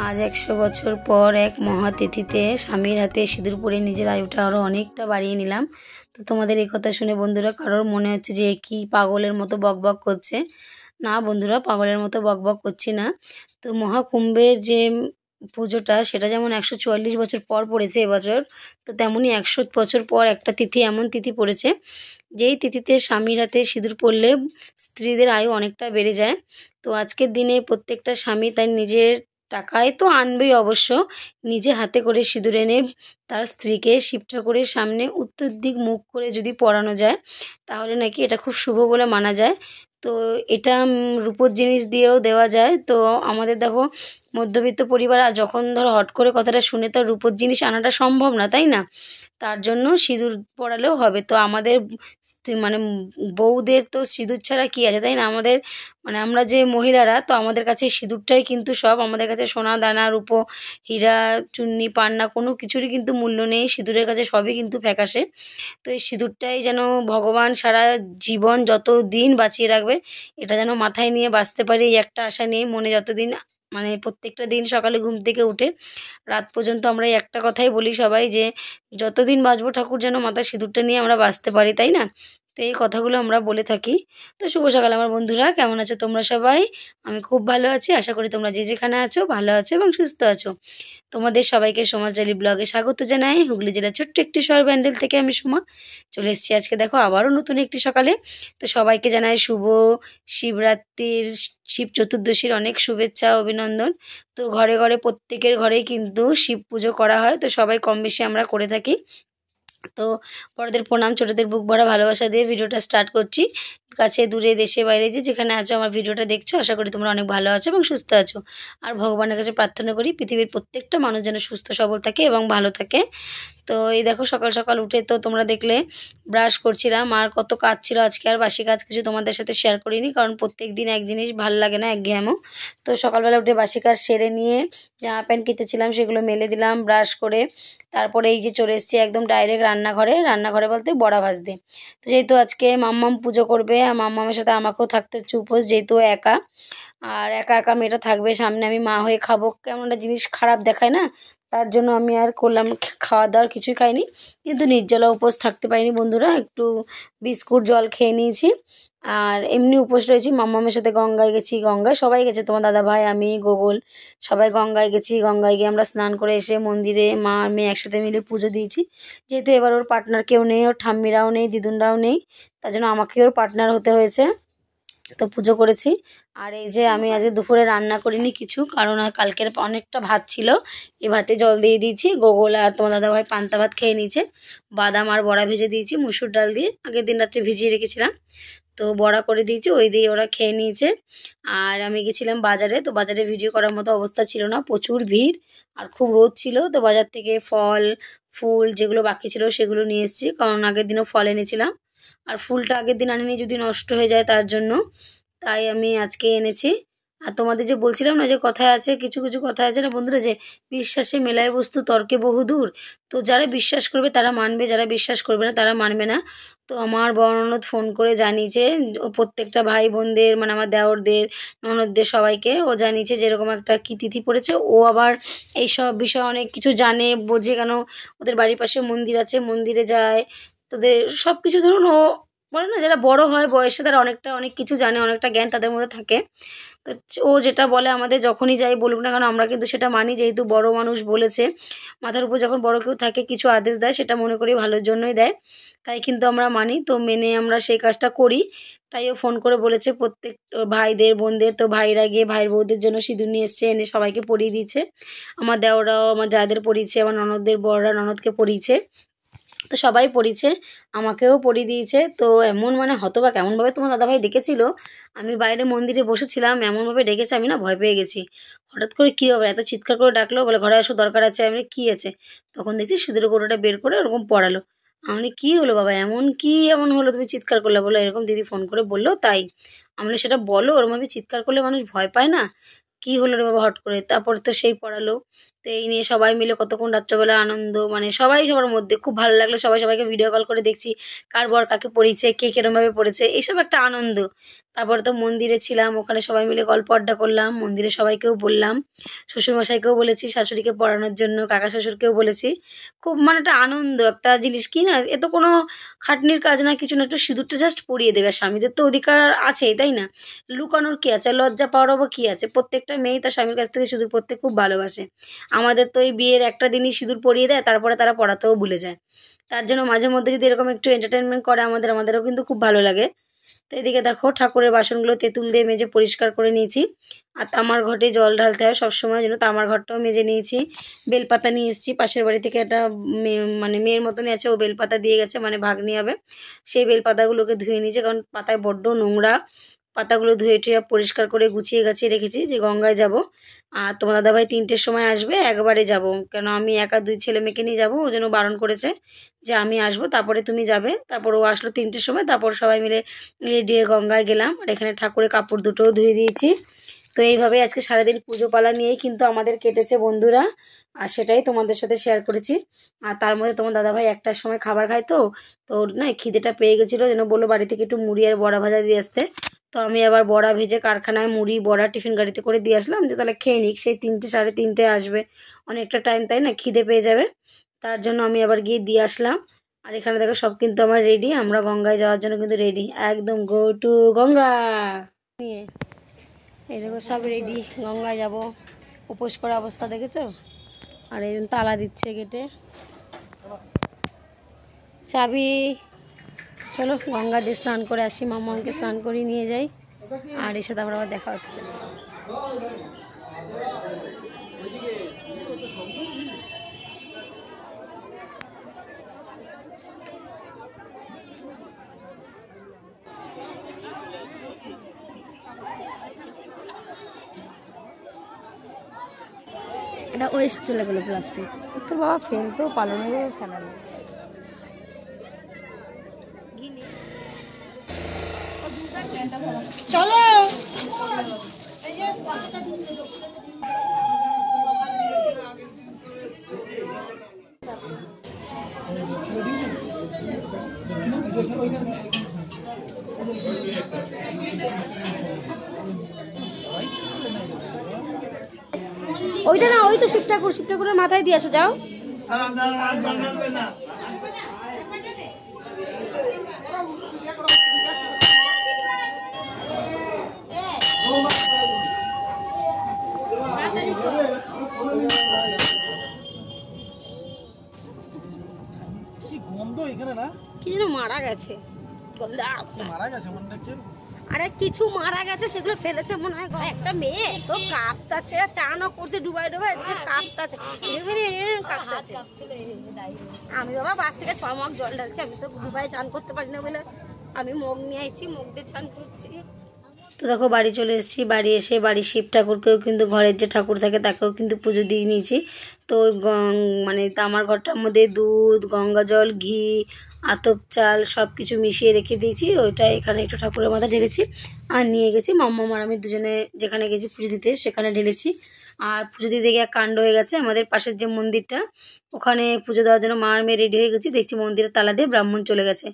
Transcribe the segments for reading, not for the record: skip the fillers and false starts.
আজ 100 বছর পর এক মহাতিথিতে স্বামীর হাতে সিঁদুর পরে নিজের আয়ুটা আরও অনেকটা বাড়িয়ে নিলাম। তো তোমাদের এই কথা শুনে বন্ধুরা কারোর মনে হচ্ছে যে কি পাগলের মতো বকবক করছে। না বন্ধুরা, পাগলের মতো বকবক করছি না। তো মহাকুম্ভের যে পুজোটা সেটা যেমন 144 বছর পর পড়েছে এবছর, তো তেমনই 100 বছর পর একটা তিথি, এমন তিথি পড়েছে যেই তিথিতে স্বামীর হাতে সিঁদুর পরলে স্ত্রীদের আয়ু অনেকটা বেড়ে যায়। তো আজকের দিনে প্রত্যেকটা স্বামী তার নিজের টাকায় তো আনবেই অবশ্য, নিজে হাতে করে সিঁদুর এনে তার স্ত্রীকে শিব ঠাকুরের সামনে উত্তর দিক মুখ করে যদি পরানো যায় তাহলে নাকি এটা খুব শুভ বলে মানা যায়। তো এটা রূপোর জিনিস দিয়েও দেওয়া যায়। তো আমাদের দেখো মধ্যবিত্ত পরিবার, আর যখন ধরো হট করে কথাটা শুনে তো রূপোর জিনিস আনাটা সম্ভব না, তাই না? তার জন্য সিঁদুর পরালেও হবে। তো আমাদের মানে বউদের তো সিঁদুর ছাড়া কী আছে, তাই না? আমাদের মানে আমরা যে মহিলারা, তো আমাদের কাছে সিঁদুরটাই কিন্তু সব। আমাদের কাছে সোনা দানা রূপো হীরা চুন্নি পান্না কোনো কিছুরই কিন্তু মূল্য নেই, সিঁদুরের কাছে সবই কিন্তু ফ্যাকাশে। তো এই সিঁদুরটাই যেন ভগবান সারা জীবন যত দিন বাঁচিয়ে রাখবে, এটা যেন মাথায় নিয়ে বাঁচতে পারি, এই একটা আশা নিয়ে মনে যতদিন মানে প্রত্যেকটা দিন সকালে ঘুম থেকে উঠে রাত পর্যন্ত আমরা এই একটা কথাই বলি সবাই, যে যতদিন বাঁচবো ঠাকুর যেন মাথায় সিঁদুরটা নিয়ে আমরা বাঁচতে পারি, তাই না? তো এই কথাগুলো আমরা বলে থাকি। তো শুভ সকাল আমার বন্ধুরা, কেমন আছো তোমরা সবাই? আমি খুব ভালো আছি, আশা করি তোমরা যে যেখানে আছো ভালো আছো এবং সুস্থ আছো। তোমাদের সবাইকে সোমাস ডেইলি ব্লগে স্বাগত জানাই। হুগলি জেলার ছোট্ট একটি শহর ব্যান্ডেল থেকে আমি সোমা চলে এসেছি আজকে দেখো আবারও নতুন একটি সকালে। তো সবাইকে জানাই শুভ শিবরাত্রির, শিব চতুর্দশীর অনেক শুভেচ্ছা অভিনন্দন। তো ঘরে ঘরে প্রত্যেকের ঘরেই কিন্তু শিব পুজো করা হয়, তো সবাই কম বেশি আমরা করে থাকি। তো বড়দের প্রণাম, ছোটদের বুক ভরা ভালোবাসা দিয়ে ভিডিওটা স্টার্ট করছি। কাছে দূরে দেশে বাইরে যে যেখানে আছো আমার ভিডিওটা দেখছো, আশা করি তোমরা অনেক ভালো আছো এবং সুস্থ আছো। আর ভগবানের কাছে প্রার্থনা করি পৃথিবীর প্রত্যেকটা মানুষ যেন সুস্থ সবল থাকে এবং ভালো থাকে। তো এই দেখো সকাল সকাল উঠে তো তোমরা দেখলে ব্রাশ করছিলাম, আর কত কাজ ছিল আজকে, আর বাসি কাজ কিছু তোমাদের সাথে শেয়ার করিনি, কারণ প্রত্যেক দিন এক জিনিস ভালো লাগে না, একঘেয়েমো। তো সকালবেলা উঠে বাসি কাজ সেরে নিয়ে জামা প্যান্ট কেটেছিলাম সেগুলো মেলে দিলাম ব্রাশ করে। তারপরে এই যে চলে এসেছি একদম ডাইরেক্ট রান্নাঘরে, রান্নাঘরে বলতে বড়া ভাজতে। তো যেহেতু আজকে মাম্মাম পুজো করবে, আর মাম্মামের সাথে আমাকেও থাকতে হচ্ছে উপোস, যেহেতু একা, আর একা একা মেয়েটা থাকবে সামনে, আমি মা হয়ে খাবো কেমন একটা জিনিস খারাপ দেখায় না, তার জন্য আমি আর করলাম, খাওয়া দাওয়ার কিছুই খাইনি, কিন্তু নির্জলা উপোস থাকতে পারিনি বন্ধুরা, একটু বিস্কুট জল খেয়ে নিয়েছি। আর এমনি উপোস রয়েছি। মাম্মামের সাথে গঙ্গায় গেছি, গঙ্গায় সবাই গেছে, তোমার দাদা ভাই আমি গোগল সবাই গঙ্গায় গেছি। গঙ্গায় গিয়ে আমরা স্নান করে এসে মন্দিরে মা আর মেয়ে একসাথে মিলে পুজো দিয়েছি। যেহেতু এবার ওর পার্টনার কেউ নেই, ওর ঠাম্মিরাও নেই, দিদুনরাও নেই, তার জন্য আমাকে ওর পার্টনার হতে হয়েছে। তো পুজো করেছি। আর এই যে আমি আজকে দুপুরে রান্না করিনি কিছু, কারণ কালকের অনেকটা ভাত ছিল, এই ভাতে জল দিয়ে দিয়েছি। গোগল আর তোমার দাদাভাই পান্তা ভাত খেয়ে নিয়েছে। বাদাম আর বড়া ভেজে দিয়েছি মুসুর ডাল দিয়ে, আগের দিন রাত্রে ভিজিয়ে রেখেছিলাম, তো বড়া করে দিয়েছি, ওই দিয়ে ওরা খেয়ে নিয়েছে। আর আমি গেছিলাম বাজারে, তো বাজারে ভিডিও করার মতো অবস্থা ছিল না, প্রচুর ভিড় আর খুব রোদ ছিল। তো বাজার থেকে ফল ফুল যেগুলো বাকি ছিল সেগুলো নিয়ে এসেছি, কারণ আগের দিনও ফল এনেছিলাম, আর ফুলটা আগের দিন আনিনি যদি নষ্ট হয়ে যায় তার জন্য, তাই আমি আজকে এনেছি। আর তোমাদের যে বলছিলাম না যে কথায় আছে, কিছু কিছু কথা আছে না বন্ধুরা, যে বিশ্বাসে মেলায় বস্তু তর্কে বহুদূর। তো যারা বিশ্বাস করবে তারা মানবে, যারা বিশ্বাস করবে না তারা মানবে না। তো আমার বড় ননদ ফোন করে জানিয়েছে ও প্রত্যেকটা ভাই বোনদের, মানে আমার দেওরদের ননদদের সবাইকে ও জানিয়েছে যে এরকম একটা কী তিথি পড়েছে। ও আবার এইসব বিষয়ে অনেক কিছু জানে বোঝে, কেন ওদের বাড়ির পাশে মন্দির আছে, মন্দিরে যায়। তোদের সব কিছু ধরুন ও বলে না, যারা বড় হয় বয়সে তারা অনেকটা অনেক কিছু জানে, অনেকটা জ্ঞান তাদের মধ্যে থাকে। তো ও যেটা বলে আমাদের যখনই যাই বলুক না কেন আমরা কিন্তু সেটা মানি, যেহেতু বড় মানুষ বলেছে। মাথার উপর যখন বড় কেউ থাকে কিছু আদেশ দেয় সেটা মনে করি ভালোর জন্যই দেয়, তাই কিন্তু আমরা মানি, তো মেনে আমরা সেই কাজটা করি। তাই ও ফোন করে বলেছে প্রত্যেক ভাইদের বোনদের, তো ভাইরা গিয়ে ভাইয়ের বউদের জন্য সিঁদুর নিয়ে এসছে, এনে সবাইকে পরিয়ে দিয়েছে। আমার দেওরাও আমার যাদের পরিয়েছে, আমার ননদদের বড়রা ননদকে পরিয়েছে, তো সবাই পড়িয়েছে, আমাকেও পড়িয়ে দিয়েছে। তো এমন মানে হতবাক, এমনভাবে তোমার দাদাভাই ডেকেছিল, আমি বাইরে মন্দিরে বসেছিলাম, এমনভাবে ডেকেছে আমি না ভয় পেয়ে গেছি। হঠাৎ করে কী হবে, এত চিৎকার করে ডাকলো, বলে ঘরে আসো দরকার আছে। আমি বলি, কী আছে? তখন দেখছি সিঁদুরের কৌটোটা বের করে ওরকম পড়ালো। আমি বলি, কী হলো বাবা, এমন কি এমন হলো তুমি চিৎকার করলে? বলো এরকম দিদি ফোন করে বললো তাই। আমি বলি, সেটা বলো, ওরমভাবে চিৎকার করলে মানুষ ভয় পায় না? কী হলো রে বাবা হট করে? তারপরে তো সেই পড়ালো। তো এই নিয়ে সবাই মিলে কতক্ষণ রাত্রেবেলা আনন্দ, মানে সবাই সবার মধ্যে খুব ভালো লাগলো, সবাই সবাইকে ভিডিও কল করে দেখছি কার বর কাকে পড়িয়েছে, কে কিরমভাবে পড়েছে, এইসব একটা আনন্দ। তারপরে তো মন্দিরে ছিলাম, ওখানে সবাই মিলে গল্প আড্ডা করলাম, মন্দিরে সবাইকেও বললাম, শ্বশুরমশাইকেও বলেছি, শাশুড়িকে পড়ানোর জন্য কাকা শ্বশুরকেও বলেছি। খুব মানে একটা আনন্দ একটা জিনিস কি না, এ তো কোনো খাটনির কাজ না, কিছু না, একটু সিঁদুরটা জাস্ট পরিয়ে দেবে। স্বামীদের তো অধিকার আছে, তাই না? লুকানোর কি আছে, লজ্জা পাওয়ারও বা কী আছে? প্রত্যেকটা মেয়েই তার স্বামীর কাছ থেকে সিঁদুর পরতে খুব ভালোবাসে। আমাদের তো এই বিয়ের একটা দিনই সিঁদুর পরিয়ে দেয়, তারপরে তারা পড়াতেও ভুলে যায়। তার জন্য মাঝে মধ্যে যদি এরকম একটু এন্টারটেনমেন্ট করে আমাদেরও কিন্তু খুব ভালো লাগে। তো এদিকে দেখো ঠাকুরের বাসনগুলো তেঁতুল দিয়ে মেজে পরিষ্কার করে নিয়েছি। আর তামার ঘটে জল ঢালতে হয় সবসময়, জন্য তামার ঘরটাও মেজে নিয়েছি। বেলপাতা নিয়ে এসেছি, পাশের বাড়ি থেকে একটা মানে মেয়ের মতনই আছে, ও বেলপাতা দিয়ে গেছে, মানে ভাগ্নি হবে। সেই বেলপাতাগুলোকে ধুয়ে নিয়েছে, কারণ পাতায় বড্ড নোংরা। পাতাগুলো ধুয়ে টুয়ে পরিষ্কার করে গুছিয়ে গাছিয়ে রেখেছি, যে গঙ্গায় যাব। আর তোমার দাদাভাই 3টের সময় আসবে, একবারে যাব, কেন আমি একা 2 ছেলে মেয়েকে নিয়ে যাবো, ও জন্য বারণ করেছে যে আমি আসবো তারপরে তুমি যাবে। তারপর ও আসলো 3টের সময়, তারপর সবাই মিলে রেডি হয়ে গঙ্গায় গেলাম। আর এখানে ঠাকুরের কাপড় দুটোও ধুয়ে দিয়েছি। তো এইভাবেই আজকে সারাদিন পুজো পালা নিয়েই কিন্তু আমাদের কেটেছে বন্ধুরা, আর সেটাই তোমাদের সাথে শেয়ার করেছি। আর তার মধ্যে তোমার দাদাভাই 1টার সময় খাবার খায়, তো ওর না খিদেটা পেয়ে গেছিলো, যেন বললো বাড়ি থেকে একটু মুড়ি আর বড়া ভাজা দিয়ে আসতে। তো আমি আবার বড়া ভেজে কারখানায় মুড়ি বড়া টিফিন গাড়িতে করে দিয়ে আসলাম, যে তাহলে খেয়ে নিক, সেই 3টে সাড়ে 3টে আসবে, অনেকটা টাইম, তাই না, খিদে পেয়ে যাবে। তার জন্য আমি আবার গিয়ে দিয়ে আসলাম। আর এখানে দেখো সব কিন্তু আমার রেডি, আমরা গঙ্গায় যাওয়ার জন্য কিন্তু রেডি, একদম গো টু গঙ্গা নিয়ে। এই দেখো সব রেডি, গঙ্গায় যাব। উপোস করা অবস্থা দেখেছো? আর এই তালা দিচ্ছে গেটে, চাবি। চলো গঙ্গা দিয়ে স্নান করে আসি, মামাকে স্নান করিয়ে নিয়ে যাই, আর এসে তারপর আবার দেখা হচ্ছে। এটা ওয়েস্ট চলে গেলো প্লাস্টিক, তো বাবা ফেলতেও পারলো না, ফেলালো। চলো ওইটা না, ওই তো শিব ঠাকুরের মাথায় দিয়ে আসো, যাও। গন্ধ এখানে না, কি যেন মারা গেছে, মারা গেছে মনে কেউ। আরে কিছু মারা গেছে, সেগুলো ফেলেছে মনে হয়। একটা মেয়ে তো কাঁপতাছে, চানও করছে ডুবাই ডুবাই, কাঁপতাছে। আমি বাবা 5 থেকে 6 মগ জল ঢালছি, আমি তো ডুবাই চান করতে পারি না বলে আমি মগ নিয়ে আইছি, মগ দিয়ে চান করছি। তো দেখো বাড়ি চলে এসেছি, বাড়ি এসে বাড়ির শিব ঠাকুরকেও কিন্তু, ঘরের যে ঠাকুর থাকে তাকেও কিন্তু পুজো দিয়ে নিয়েছি। তো মানে তামার ঘরটার মধ্যে দুধ, গঙ্গা জল, ঘি, আতপ চাল সব কিছু মিশিয়ে রেখে দিয়েছি, ওইটা এখানে একটু ঠাকুরের মাথা ঢেলেছি আর নিয়ে গেছি। মাম্মা আর আমি দুজনে যেখানে গেছি পুজো দিতে সেখানে ঢেলেছি। আর পুজো দিতে গিয়ে এক কাণ্ড হয়ে গেছে, আমাদের পাশের যে মন্দিরটা, ওখানে পুজো দেওয়ার জন্য মা আর মেয়ে রেডি হয়ে গেছি, দেখছি মন্দিরের তালা দিয়ে ব্রাহ্মণ চলে গেছে।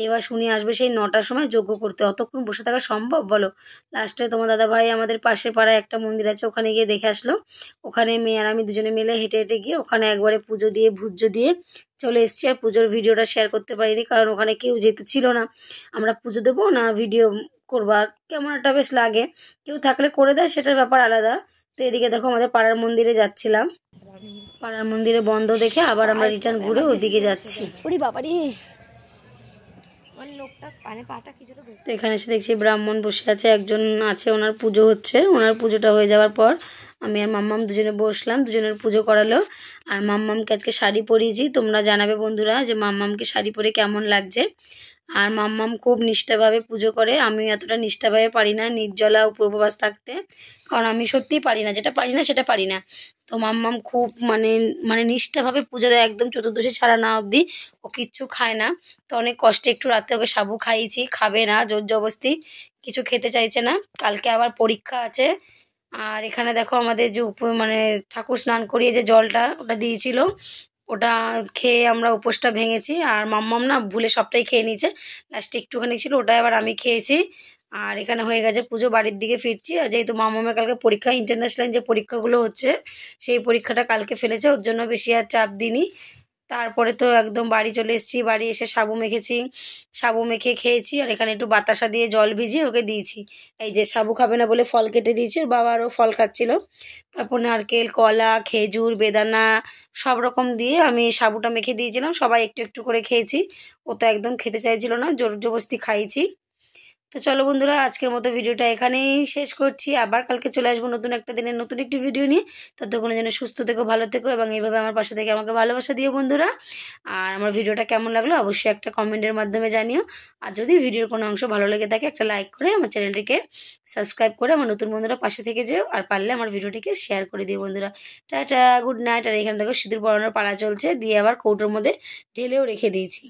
এবার শুনি আসবে সেই 9টার সময় যজ্ঞ করতে, অতক্ষণ বসে থাকা সম্ভব বলো? লাস্টে তোমার দাদাভাই আমাদের পাশের পাড়ায় একটা মন্দির আছে, ওখানে গিয়ে দেখে আসলো। ওখানে মেয়ে আর আমি দুজনে মিলে হেঁটে হেঁটে গিয়ে ওখানে একবারে পুজো দিয়ে ভুজ্য দিয়ে চলে এসেছি। আর পুজোর ভিডিওটা শেয়ার করতে পারিনি, কারণ ওখানে কেউ যেহেতু ছিল না। আমরা পুজো দেবো না ভিডিও করবার, কেমন একটা বেশ লাগে, কেউ থাকলে করে দেয়, সেটার ব্যাপার আলাদা। তো এদিকে দেখো আমাদের পাড়ার মন্দিরে যাচ্ছিলাম, পাড়ার মন্দিরে বন্ধ দেখে আবার আমরা রিটার্ন ঘুরে ওদিকে যাচ্ছি। ওরে বাবারে, তো এখানে এসে দেখছি ব্রাহ্মণ বসে আছে, একজন আছে, ওনার পুজো হচ্ছে। ওনার পুজোটা হয়ে যাওয়ার পর আমি আর মাম্মাম দুজনে বসলাম, দুজনের পুজো করালো। আর মাম্মামকে আজকে শাড়ি পরিয়েছি, তোমরা জানাবে বন্ধুরা যে মাম্মামকে শাড়ি পরে কেমন লাগছে। আর মাম্মাম খুব নিষ্ঠাভাবে পুজো করে, আমি এতটা নিষ্ঠাভাবে পারি না নির্জলা উপবাস থাকতে, কারণ আমি সত্যিই পারি না, যেটা পারি না সেটা পারি না। তো মাম্মাম খুব মানে নিষ্ঠাভাবে পুজো দেয়, একদম চতুর্দশী ছাড়া না অবধি ও কিচ্ছু খায় না। তো অনেক কষ্টে একটু রাতে ওকে সাবু খাইয়েছি, খাবে না, জোর জবরদস্তি কিছু খেতে চাইছে না, কালকে আবার পরীক্ষা আছে। আর এখানে দেখো আমাদের যে মানে ঠাকুর স্নান করিয়ে যে জলটা ওটা দিয়েছিল, ওটা খেয়ে আমরা উপোসটা ভেঙেছি। আর মাম্মাম না ভুলে সবটাই খেয়ে নিয়েছে, লাস্টে একটুখানি ছিল, ওটাই আবার আমি খেয়েছি। আর এখানে হয়ে গেছে পুজো, বাড়ির দিকে ফিরছি। আর যেহেতু মামামের কালকে পরীক্ষা, ইন্টারন্যাশনাল যে পরীক্ষাগুলো হচ্ছে সেই পরীক্ষাটা কালকে ফেলেছে, ওর জন্য বেশি আর চাপ দিইনি। তারপরে তো একদম বাড়ি চলে এসেছি, বাড়ি এসে সাবু মেখেছি, সাবু মেখে খেয়েছি। আর এখানে একটু বাতাসা দিয়ে জল ভিজিয়ে ওকে দিয়েছি। এই যে সাবু খাবে না বলে ফল কেটে দিয়েছি, ওর বাবা আরও ফল খাচ্ছিল। তারপর নারকেল, কলা, খেজুর, বেদানা সব রকম দিয়ে আমি সাবুটা মেখে দিয়েছিলাম, সবাই একটু একটু করে খেয়েছি। ও তো একদম খেতে চাইছিল না, জোর জবরদস্তি খাইয়েছি। তো চলো বন্ধুরা, আজকের মতো ভিডিওটা এখানেই শেষ করছি। আবার কালকে চলে আসবো নতুন একটা দিনের নতুন একটি ভিডিও নিয়ে। ততক্ষণের জন্য সুস্থ থেকো, ভালো থেকো এবং এইভাবে আমার পাশে থেকে আমাকে ভালোবাসা দিও বন্ধুরা। আর আমার ভিডিওটা কেমন লাগলো অবশ্যই একটা কমেন্টের মাধ্যমে জানিও। আর যদি ভিডিওর কোনো অংশ ভালো লেগে থাকে একটা লাইক করে আমার চ্যানেলটিকে সাবস্ক্রাইব করে আমার নতুন বন্ধুরা পাশে থেকে যেও। আর পারলে আমার ভিডিওটিকে শেয়ার করে দিও বন্ধুরা। Tata, good night. আর এখানে দেখো সিঁদুর পরানোর পালা চলছে, দিয়ে আবার কৌটোর মধ্যে ঢেলেও রেখে দিয়েছি।